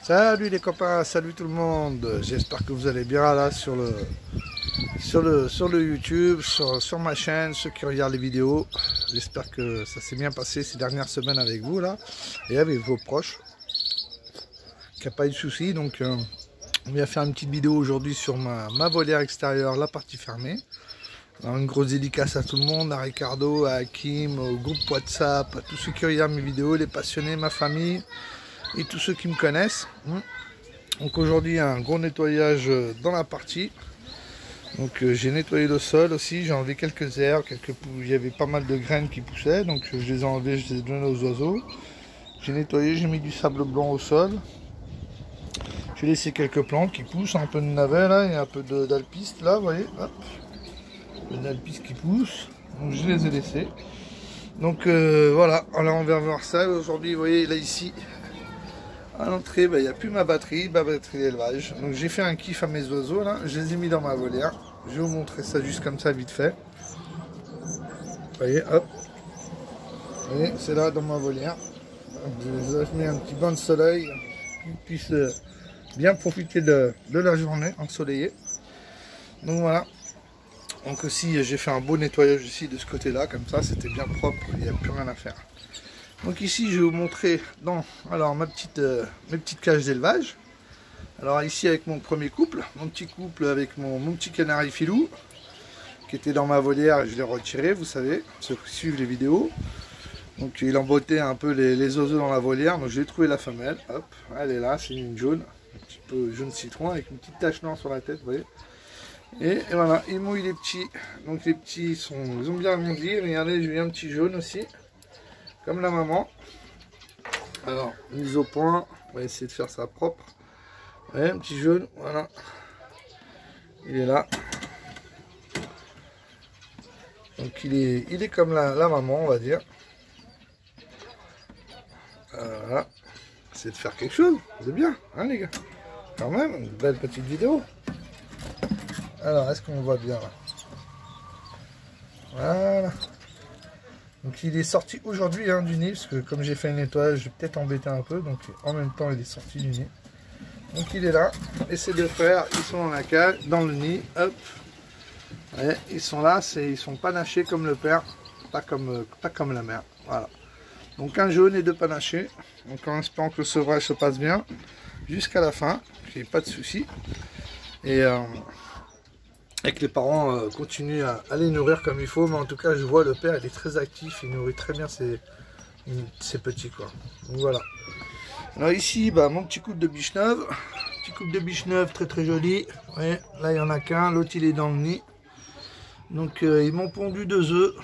Salut les copains, salut tout le monde. J'espère que vous allez bien là sur le YouTube, sur ma chaîne, ceux qui regardent les vidéos. J'espère que ça s'est bien passé ces dernières semaines avec vous là et avec vos proches. Qu'il n'y a pas eu de soucis. Donc on vient faire une petite vidéo aujourd'hui sur ma volière extérieure, la partie fermée. Alors, une grosse dédicace à tout le monde, à Ricardo, à Hakim, au groupe WhatsApp, à tous ceux qui regardent mes vidéos, les passionnés, ma famille et tous ceux qui me connaissent. Donc aujourd'hui un gros nettoyage dans la partie. Donc j'ai nettoyé le sol aussi, j'ai enlevé quelques herbes, il y avait pas mal de graines qui poussaient, donc je les ai enlevées, je les ai données aux oiseaux. J'ai nettoyé, j'ai mis du sable blanc au sol. J'ai laissé quelques plantes qui poussent, un peu de navet là, et un peu d'alpiste là, vous voyez, hop, d'alpiste qui poussent, donc je les ai laissés. Donc voilà, alors on va voir ça aujourd'hui, vous voyez là ici. À l'entrée, il n'y a plus ma batterie d'élevage. Donc j'ai fait un kiff à mes oiseaux là, je les ai mis dans ma volière. Je vais vous montrer ça juste comme ça vite fait. Vous voyez, hop. Vous voyez, c'est là dans ma volière. Je les ai mis un petit banc de soleil pour qu'ils puissent bien profiter de la journée ensoleillée. Donc voilà. Donc aussi j'ai fait un beau nettoyage ici de ce côté là, comme ça c'était bien propre, il n'y a plus rien à faire. Donc ici je vais vous montrer mes petites cages d'élevage. Alors ici avec mon premier couple, mon petit couple avec mon petit canari filou qui était dans ma volière et je l'ai retiré, vous savez, ceux qui suivent les vidéos. Donc il embêtait un peu les oiseaux dans la volière, donc j'ai trouvé la femelle, hop, elle est là, c'est une jaune, un petit peu jaune citron avec une petite tache noire sur la tête, vous voyez. Et voilà, ils mouillent les petits, donc les petits ils ont bien grandi, regardez j'ai eu un petit jaune aussi. Comme la maman. Alors, mise au point. On va essayer de faire ça propre. Ouais, un petit jaune. Voilà. Il est là. Donc, il est comme la maman, on va dire. Voilà. C'est de faire quelque chose. C'est bien, hein, les gars. Quand même, une belle petite vidéo. Alors, est-ce qu'on voit bien là? Voilà. Donc il est sorti aujourd'hui du nid, parce que comme j'ai fait un nettoyage, je vais peut-être embêter un peu, donc en même temps il est sorti du nid. Donc il est là, et ses deux frères, ils sont dans la cage, dans le nid, hop. Ouais, ils sont là, ils sont panachés comme le père, pas comme la mère, voilà. Donc un jaune et deux panachés, donc en espérant que le sevrage se passe bien, jusqu'à la fin, qu'il n'y ait pas de soucis. Et que les parents continuent à les nourrir comme il faut, mais en tout cas je vois le père il est très actif, il nourrit très bien ses petits quoi. Donc voilà. Alors ici mon petit couple de biche neuve, très joli. Ouais, là il n'y en a qu'un, l'autre il est dans le nid. Donc ils m'ont pondu 2 œufs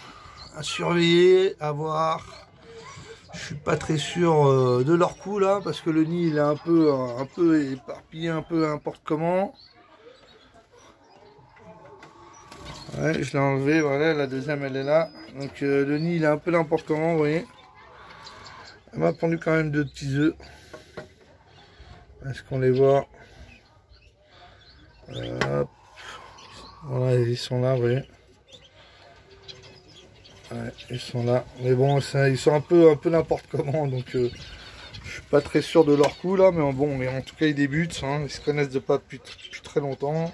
à surveiller, à voir. Je suis pas très sûr de leur coup là, parce que le nid il est un peu éparpillé, un peu n'importe comment. Ouais, je l'ai enlevé, voilà, la deuxième elle est là. Donc le nid il est un peu n'importe comment, vous voyez. Elle m'a pondu quand même 2 petits œufs. Est-ce qu'on les voit? Voilà, ils sont là, vous voyez. Ouais, ils sont là. Mais bon, ils sont un peu n'importe comment, donc je suis pas très sûr de leur coup là, mais bon, en tout cas ils débutent, hein, ils se connaissent depuis très longtemps.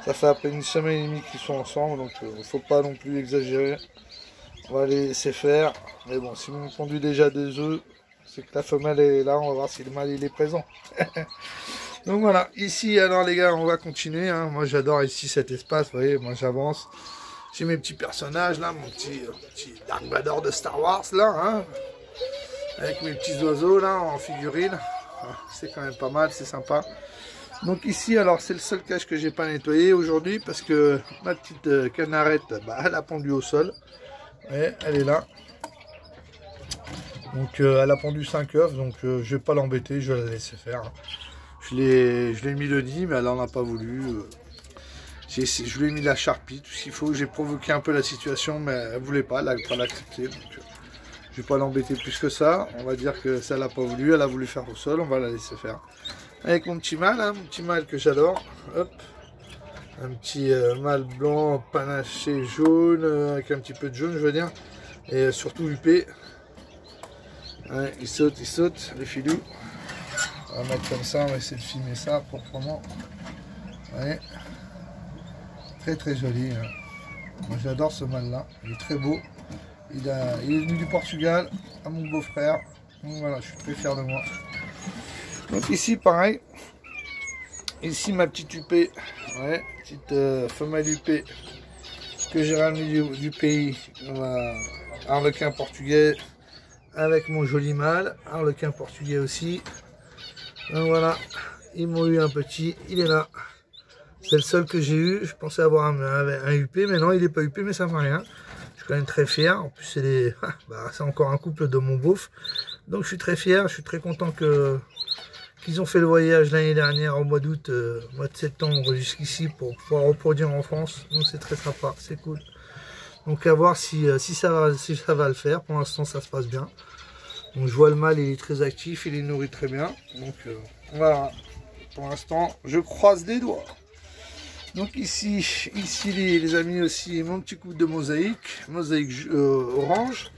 Ça fait à peine une semaine et demie qu'ils sont ensemble, donc il ne faut pas non plus exagérer. On va les laisser faire. Mais bon, si vous me pondu déjà 2 œufs, c'est que la femelle est là, on va voir si le mâle il est présent. Donc voilà, ici alors les gars, on va continuer. Hein. Moi j'adore ici cet espace, vous voyez, moi j'avance. J'ai mes petits personnages là, mon petit Dark Vador de Star Wars là, hein, avec mes petits oiseaux là en figurine. C'est quand même pas mal, c'est sympa. Donc ici, alors c'est le seul cage que j'ai pas nettoyé aujourd'hui parce que ma petite canarette, elle a pondu au sol. Et elle est là. Donc elle a pondu 5 œufs, donc je vais pas l'embêter, je vais la laisser faire. Je l'ai mis le nid, mais elle en a pas voulu. Je lui ai mis de la charpie, tout ce qu'il faut. J'ai provoqué un peu la situation, mais elle voulait pas, elle n'a pas l'accepté. Donc je vais pas l'embêter plus que ça. On va dire que ça l'a pas voulu, elle a voulu faire au sol, on va la laisser faire. Avec mon petit mâle, hein, mon petit mâle que j'adore, hop, un petit mâle blanc panaché jaune, avec un petit peu de jaune je veux dire, et surtout huppé. Ouais, il saute, les filous. On va mettre comme ça, on va essayer de filmer ça proprement. Ouais. Très très joli. Hein. Moi j'adore ce mâle là, il est très beau. Il est venu du Portugal à mon beau-frère. Donc voilà, je suis très fier de moi. Donc ici pareil. Ici ma petite huppée. Ouais, petite femelle huppée que j'ai ramenée du pays. Arlequin portugais avec mon joli mâle. Arlequin portugais aussi. Donc voilà, ils m'ont eu un petit, il est là. C'est le seul que j'ai eu. Je pensais avoir un huppé, mais non, il n'est pas huppé, mais ça ne fait rien. Je suis quand même très fier. En plus, c'est encore un couple de mon beauf. Donc je suis très fier, je suis très content qu'ils ont fait le voyage l'année dernière au mois d'août, mois de septembre jusqu'ici pour pouvoir reproduire en France. Donc c'est très sympa, c'est cool. Donc à voir si ça va le faire. Pour l'instant, ça se passe bien. Donc je vois le mâle, il est très actif, il est nourri très bien. Donc voilà, pour l'instant, je croise les doigts. Donc ici les amis aussi, mon petit couple de mosaïque orange,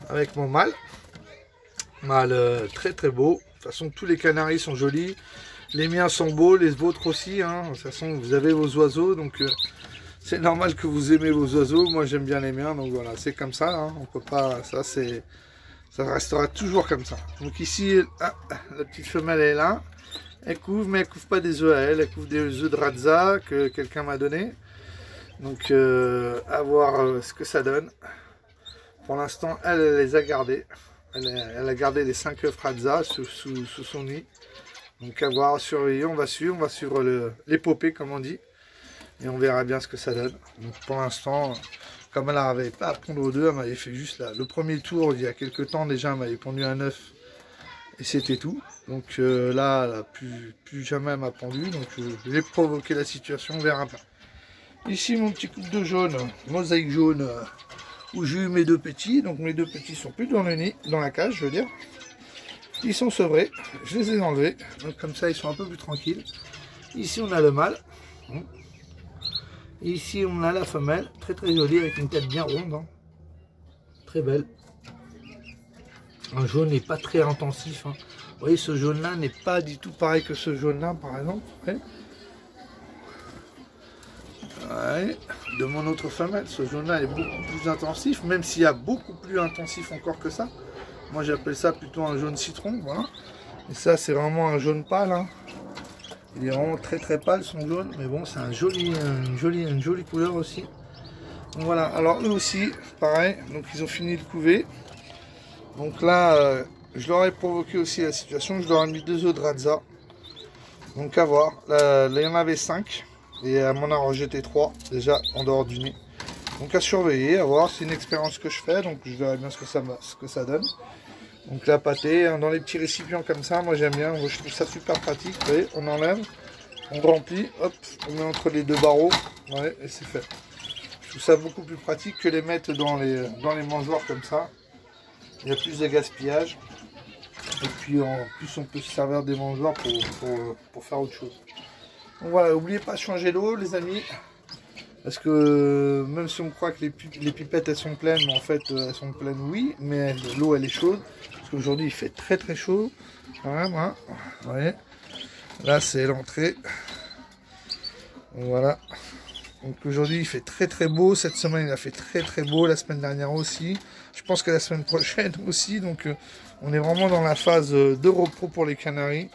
avec mon mâle. Mâle très très beau. De toute façon, tous les canaris sont jolis. Les miens sont beaux, les vôtres aussi. Hein. De toute façon, vous avez vos oiseaux, donc c'est normal que vous aimez vos oiseaux. Moi, j'aime bien les miens, donc voilà, c'est comme ça. Hein. On peut pas, ça restera toujours comme ça. Donc ici, la petite femelle est là. Elle couvre, mais elle couvre pas des œufs à elle. Elle couvre des œufs de Radza que quelqu'un m'a donné. Donc à voir ce que ça donne. Pour l'instant, elle les a gardés. Elle a gardé les 5 œufs Radza sous son nid. Donc à voir, surveiller. On va suivre l'épopée, comme on dit. Et on verra bien ce que ça donne. Donc pour l'instant, comme elle n'avait pas à pondre aux deux, elle m'avait fait juste le premier tour il y a quelques temps déjà, elle m'avait pondu un œuf et c'était tout. Donc là, plus jamais elle m'a pondu. Donc je vais provoquer la situation, on verra bien. Ici mon petit couple de jaune, mosaïque jaune, où j'ai eu mes deux petits. Donc mes deux petits sont plus dans le nid, dans la cage, je veux dire. Ils sont sevrés, je les ai enlevés. Donc comme ça, ils sont un peu plus tranquilles. Ici on a le mâle. Ici on a la femelle, très très jolie avec une tête bien ronde, hein. Très belle. Un jaune n'est pas très intensif. Hein. Vous voyez, ce jaune là n'est pas du tout pareil que ce jaune là par exemple. Ouais. Ouais. De mon autre femelle, ce jaune là est beaucoup plus intensif, même s'il y a beaucoup plus intensif encore que ça. Moi j'appelle ça plutôt un jaune citron, voilà. Et ça c'est vraiment un jaune pâle. Hein. Il est vraiment très très pâle son jaune, mais bon, c'est une jolie couleur aussi. Donc voilà, alors eux aussi, pareil, donc ils ont fini de couver. Donc là, je leur ai provoqué aussi la situation, je leur ai mis 2 œufs de Radza. Donc à voir, là, il y en avait 5, et elle m'en a rejeté 3, déjà en dehors du nid. Donc à surveiller, à voir, c'est une expérience que je fais, donc je verrai bien ce que ça donne. Donc la pâtée, hein, dans les petits récipients comme ça, moi j'aime bien, je trouve ça super pratique. Vous voyez, on enlève, on remplit, hop, on met entre les deux barreaux, ouais, et c'est fait. Je trouve ça beaucoup plus pratique que les mettre dans les mangeoires comme ça. Il y a plus de gaspillage. Et puis en plus on peut se servir des mangeoires pour faire autre chose. Donc voilà, n'oubliez pas de changer l'eau les amis. Parce que même si on croit que les pipettes elles sont pleines, mais en fait elles sont pleines oui, mais l'eau elle est chaude. Parce qu'aujourd'hui il fait très très chaud. Quand même, hein. Ouais. Là c'est l'entrée. Voilà. Donc aujourd'hui il fait très très beau. Cette semaine il a fait très très beau. La semaine dernière aussi. Je pense que la semaine prochaine aussi. Donc on est vraiment dans la phase de repos pour les canaris.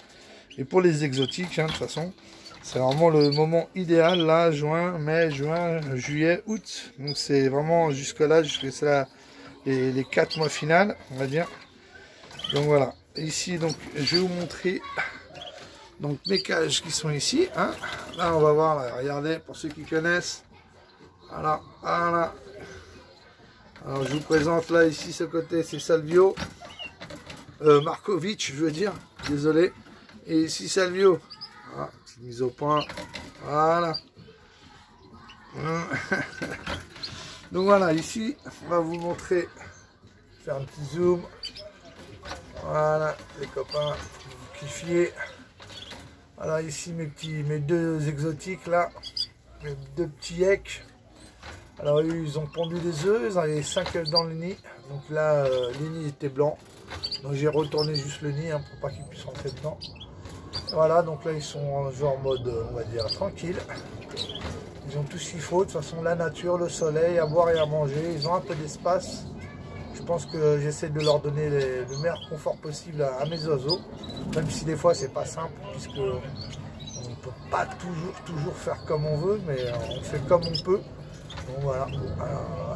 Et pour les exotiques, hein, de toute façon. C'est vraiment le moment idéal, là, juin, mai, juin, juillet, août. Donc c'est vraiment jusque-là, jusqu'à les 4 mois finales, on va dire. Donc voilà. Ici, donc, je vais vous montrer donc, mes cages qui sont ici. Hein. Là, on va voir, là, regardez, pour ceux qui connaissent. Voilà, voilà. Alors, je vous présente là, ici, ce côté, c'est Salvio. Markovic, je veux dire, désolé. Et ici, Salvio. Voilà, mise au point. Voilà. Donc voilà, ici, on va vous montrer, faire un petit zoom. Voilà, les copains, vous kiffiez. Voilà, ici mes deux exotiques là, mes deux petits ecs. Alors ils ont pondu des œufs, ils en avaient 5 dans le nid. Donc là, les nids étaient blancs. Donc j'ai retourné juste le nid hein, pour pas qu'ils puissent rentrer dedans. Voilà, donc là ils sont genre en mode, on va dire, tranquille. Ils ont tout ce qu'il faut, de toute façon la nature, le soleil, à boire et à manger, ils ont un peu d'espace. Je pense que j'essaie de leur donner le meilleur confort possible à mes oiseaux, même si des fois c'est pas simple, puisque on ne peut pas toujours faire comme on veut, mais on fait comme on peut. Donc voilà,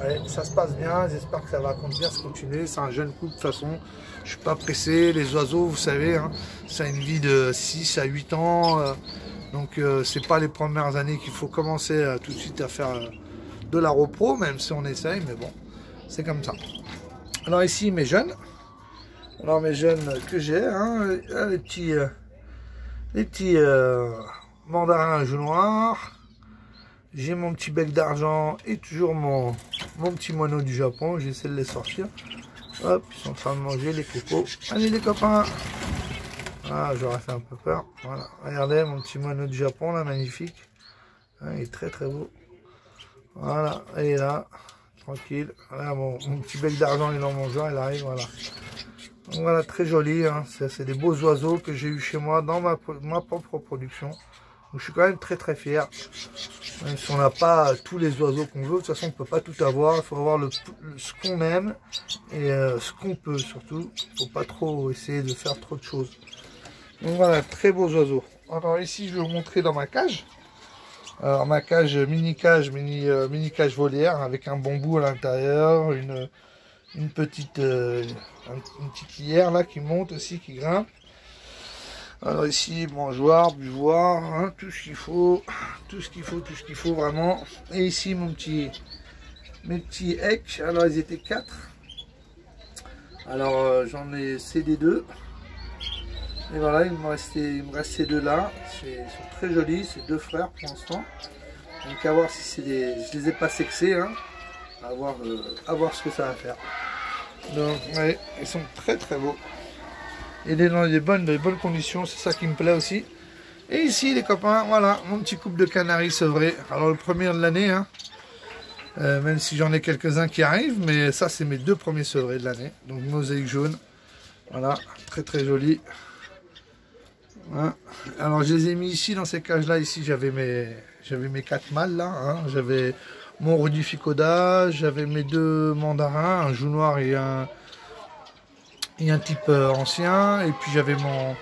allez, ça se passe bien, j'espère que ça va bien se continuer. C'est un jeune couple de toute façon, je suis pas pressé. Les oiseaux, vous savez, hein, ça a une vie de 6 à 8 ans, donc c'est pas les premières années qu'il faut commencer tout de suite à faire de la repro, même si on essaye, mais bon, c'est comme ça. Alors ici mes jeunes, que j'ai, hein, les petits mandarins à joues noirs. J'ai mon petit bec d'argent et toujours mon petit moineau du Japon. J'essaie de les sortir. Hop, ils sont en train de manger les cocos. Allez les copains. Ah, j'aurais fait un peu peur. Voilà, regardez mon petit moineau du Japon là, magnifique. Ah, il est très très beau. Voilà, il est là, tranquille. Voilà, mon petit bec d'argent, il est dans mon joint, il arrive, voilà. Donc, voilà, très joli. Hein. C'est des beaux oiseaux que j'ai eu chez moi dans ma propre production. Donc, je suis quand même très très fier. Même si on n'a pas tous les oiseaux qu'on veut, de toute façon on ne peut pas tout avoir. Il faut avoir ce qu'on aime et ce qu'on peut surtout. Il ne faut pas trop essayer de faire trop de choses. Donc voilà, très beaux oiseaux. Alors ici je vais vous montrer dans ma cage. Alors ma cage, mini cage volière avec un bambou à l'intérieur, une petite lierre là qui monte aussi, qui grimpe. Alors ici, mangeoire, buvoir, hein, tout ce qu'il faut vraiment. Et ici mes petits hecks, alors ils étaient 4. Alors j'en ai cédé 2. Et voilà, il me reste ces deux là. Ils sont très jolis, c'est 2 frères pour l'instant. Donc à voir si c'est je les ai pas sexés, hein. À voir ce que ça va faire. Donc ouais, ils sont très très beaux. Et dans les bonnes conditions, c'est ça qui me plaît aussi. Et ici les copains, voilà, mon petit couple de canaris sevrés. Alors le premier de l'année, hein, même si j'en ai quelques-uns qui arrivent, mais ça c'est mes 2 premiers sevrés de l'année. Donc mosaïque jaune, voilà, très très joli. Hein. Alors je les ai mis ici dans ces cages là, ici j'avais mes 4 mâles là, hein. J'avais mon rudificoda, j'avais mes 2 mandarins, un joue noir et un type ancien, et puis j'avais mon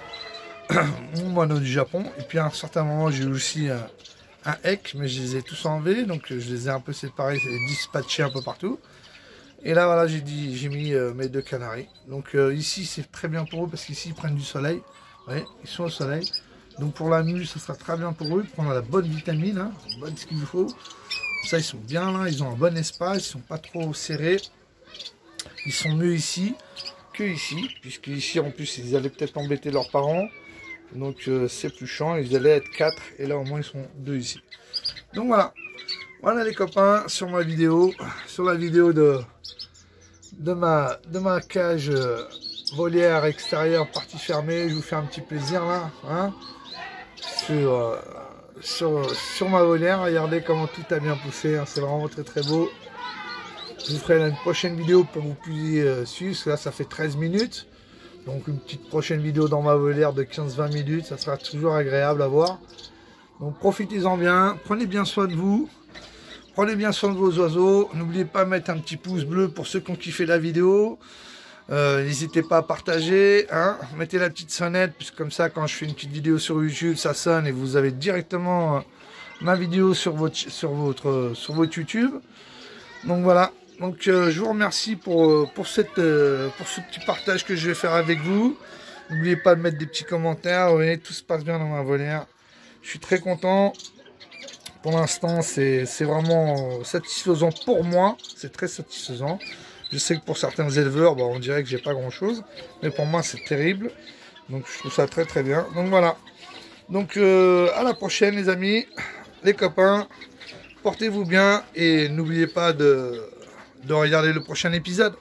moineau du Japon, et puis à un certain moment j'ai aussi un hec, mais je les ai tous enlevés, donc je les ai un peu séparés et dispatchés un peu partout. Et là voilà, j'ai mis mes 2 canaris. Donc ici c'est très bien pour eux parce qu'ici ils prennent du soleil. Ouais, ils sont au soleil. Donc pour la nuit ça sera très bien pour eux, prendre la bonne vitamine, hein, bonne ce qu'il vous faut. Ça ils sont bien là, ils ont un bon espace, ils sont pas trop serrés. Ils sont mieux ici que ici, puisque ici en plus ils allaient peut-être embêter leurs parents. Donc c'est plus chiant, ils allaient être 4 et là au moins ils sont 2 ici. Donc voilà. Voilà les copains, sur ma vidéo, sur la vidéo de ma cage volière extérieure partie fermée. Je vous fais un petit plaisir là, hein, sur ma volière. Regardez comment tout a bien poussé, hein, c'est vraiment très très beau. Je vous ferai une prochaine vidéo pour que vous puissiez suivre, parce que là ça fait 13 minutes. Donc une petite prochaine vidéo dans ma volière de 15-20 minutes, ça sera toujours agréable à voir. Donc profitez-en bien, prenez bien soin de vous. Prenez bien soin de vos oiseaux. N'oubliez pas de mettre un petit pouce bleu pour ceux qui ont kiffé la vidéo. N'hésitez pas à partager. Hein. Mettez la petite sonnette, puisque comme ça, quand je fais une petite vidéo sur YouTube, ça sonne et vous avez directement ma vidéo sur votre YouTube. Donc voilà. Donc je vous remercie pour ce petit partage que je vais faire avec vous. N'oubliez pas de mettre des petits commentaires. Vous voyez, tout se passe bien dans ma volière. Je suis très content. Pour l'instant, c'est vraiment satisfaisant pour moi. C'est très satisfaisant. Je sais que pour certains éleveurs, on dirait que j'ai pas grand chose. Mais pour moi, c'est terrible. Donc, je trouve ça très très bien. Donc, voilà. Donc, à la prochaine, les amis, les copains. Portez-vous bien. Et n'oubliez pas de regarder le prochain épisode.